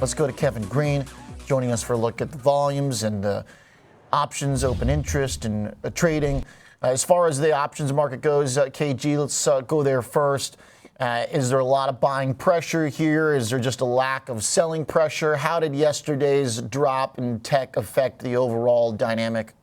Let's go to Kevin Green, joining us for a look at the volumes and the options, open interest, and trading. As far as the options market goes, KG, let's go there first. Is there a lot of buying pressure here? Is there just a lack of selling pressure? How did yesterday's drop in tech affect the overall dynamic?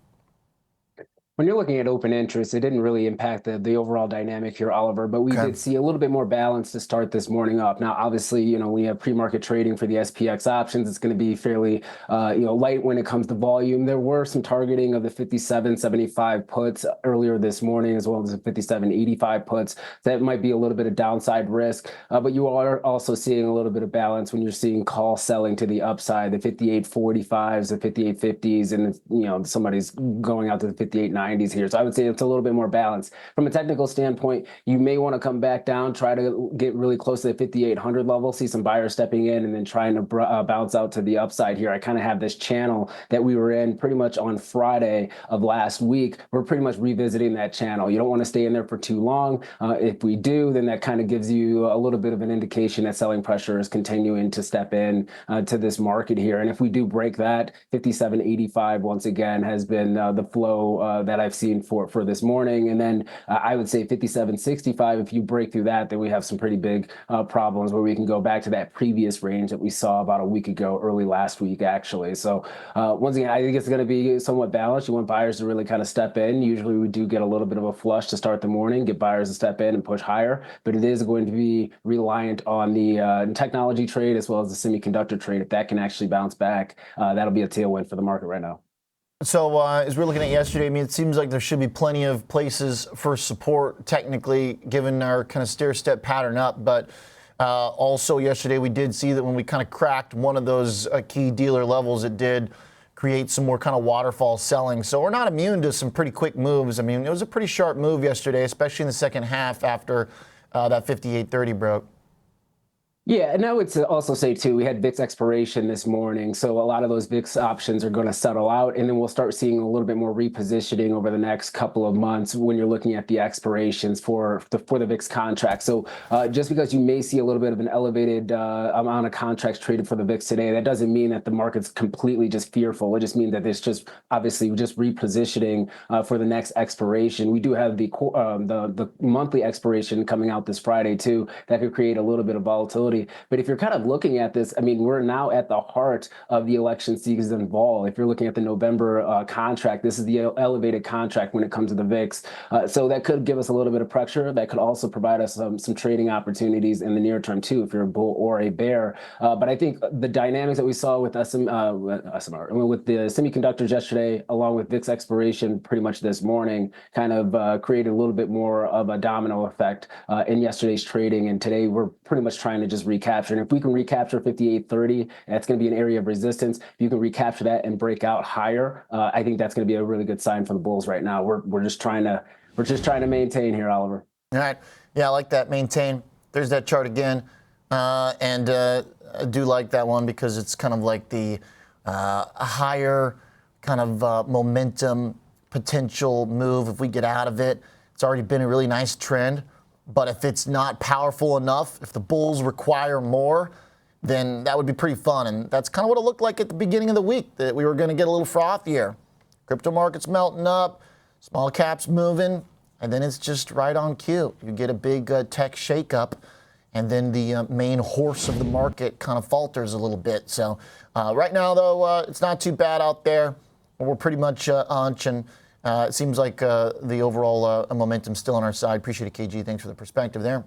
When you're looking at open interest, it didn't really impact the overall dynamic here, Oliver, but we did see a little bit more balance to start this morning up. Now, obviously, we have pre-market trading for the SPX options. It's going to be fairly, light when it comes to volume. There were some targeting of the 57.75 puts earlier this morning, as well as the 57.85 puts. That might be a little bit of downside risk, but you are also seeing a little bit of balance when you're seeing call selling to the upside, the 58.45s, the 58.50s, and somebody's going out to the 58.90s here. So I would say it's a little bit more balanced. From a technical standpoint, you may want to come back down, try to get really close to the 5,800 level, see some buyers stepping in, and then trying to bounce out to the upside here. I kind of have this channel that we were in pretty much on Friday of last week. We're pretty much revisiting that channel. You don't want to stay in there for too long. If we do, then that kind of gives you a little bit of an indication that selling pressure is continuing to step in to this market here. And if we do break that, 57.85 once again has been the flow that I've seen for this morning. And then I would say 57.65, if you break through that, then we have some pretty big problems where we can go back to that previous range that we saw about a week ago, early last week, actually. So once again, I think it's going to be somewhat balanced. You want buyers to really kind of step in. Usually we do get a little bit of a flush to start the morning, get buyers to step in and push higher, but it is going to be reliant on the technology trade as well as the semiconductor trade. If that can actually bounce back, that'll be a tailwind for the market right now. So as we're looking at yesterday, I mean, it seems like there should be plenty of places for support technically, given our kind of stair-step pattern up. But also yesterday, we did see that when we kind of cracked one of those key dealer levels, it did create some more kind of waterfall selling. So we're not immune to some pretty quick moves. I mean, it was a pretty sharp move yesterday, especially in the second half after that 58.30 broke. Yeah, and I would also say, too, we had VIX expiration this morning, so a lot of those VIX options are going to settle out, and then we'll start seeing a little bit more repositioning over the next couple of months when you're looking at the expirations for the VIX contract. So just because you may see a little bit of an elevated amount of contracts traded for the VIX today, that doesn't mean that the market's completely just fearful. It just means that it's just obviously just repositioning for the next expiration. We do have the monthly expiration coming out this Friday, too, that could create a little bit of volatility. But if you're kind of looking at this, I mean, we're now at the heart of the election season vol. If you're looking at the November contract, this is the elevated contract when it comes to the VIX. So that could give us a little bit of pressure. That could also provide us some trading opportunities in the near term, too, if you're a bull or a bear. But I think the dynamics that we saw with with the semiconductors yesterday, along with VIX expiration pretty much this morning, kind of created a little bit more of a domino effect in yesterday's trading. And today we're pretty much trying to just recapture. And if we can recapture 58.30, that's going to be an area of resistance. If you can recapture that and break out higher, I think that's going to be a really good sign for the bulls right now. We're just trying to maintain here, Oliver. All right. Yeah, I like that. Maintain. There's that chart again. And I do like that one because it's kind of like the higher kind of momentum potential move. If we get out of it, it's already been a really nice trend. But if it's not powerful enough, if the bulls require more, then that would be pretty fun. And that's kind of what it looked like at the beginning of the week, that we were going to get a little frothier. Crypto markets melting up, small caps moving, and then it's just right on cue. You get a big tech shakeup, and then the main horse of the market kind of falters a little bit. So right now, though, it's not too bad out there. We're pretty much and it seems like the overall momentum still on our side. Appreciate it, KG. Thanks for the perspective there.